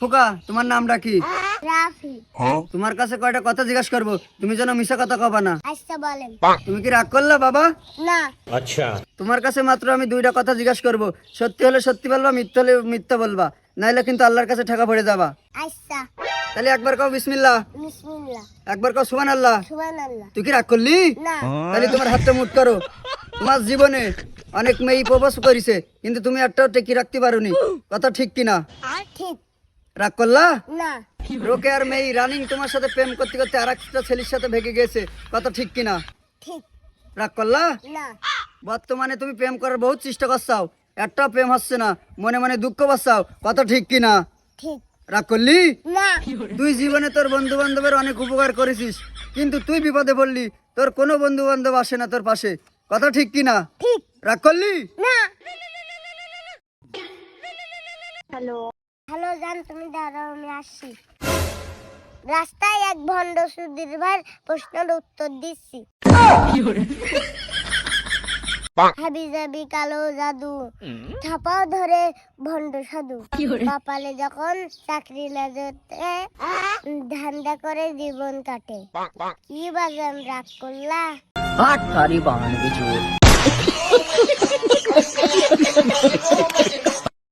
খোকা, তোমার নামটা কি? রাফি। তোমার কাছে কয়টা কথা জিজ্ঞাসা করবো, তুমি যেন মিশা কথা কবা না। আচ্ছা বলেন। তুমি কি রাগ করলা বাবা? না। তোমার কাছে মাত্র আমি দুইটা কথা জিজ্ঞাসা করবো, সত্যি হলে সত্যি বলবা, মিথ্যা হলে মিথ্যা বলবা, নাইলে কিন্তু আল্লাহর কাছে ঠেকা পড়ে যাবা। আচ্ছা। তাহলে একবার কও বিসমিল্লাহ, বিসমিল্লাহ। একবার কও সুবহানাল্লাহ। সুবহানাল্লাহ। তুই কি রাগ করলি? না। তাহলে তোমার হাতটা মুট করো। তোমার জীবনে অনেক মেয়ে প্রপোজ করেছে, কিন্তু তুমি একটাও টেকি রাখতে পারোনি, কথা ঠিক কিনা? ঠিক। রাগ করলা? না। রোকে আর মেয়ে রানিং তোমার সাথে প্রেম করতে করতে আর একটা ছেলের সাথে ভেগে গেছে, কথা ঠিক কিনা? ঠিক। রাগ করলা? না। বর্তমানে তুমি প্রেম করার বহুত চেষ্টা করছাও, একটা প্রেম হচ্ছে না, মনে মনে দুঃখ পাচ্ছাও, কথা ঠিক কিনা? ঠিক। রাগ করলি? না। তুই জীবনে তোর বন্ধু বান্ধবের অনেক উপকার করেছিস, কিন্তু তুই বিপদে পড়লি, তোর কোনো বন্ধু বান্ধব আসে না তোর পাশে, কথা ঠিক কিনা? ঠিক। রাগ করলি? না। হ্যালো। হ্যালো জান, তুমি দাঁড়াও, আমি আসছি। রাস্তায় এক ভণ্ড সুধীর ভাই প্রশ্নের উত্তর দিচ্ছি। হাবি যাবি কালো জাদু, থাপাও ধরে ভণ্ড সাধু, কপালে যখন চাকরি লাগতে ধান্দা করে জীবন কাটে। কি বাজান রাগ করলা? হাট তারি বানানো কিছু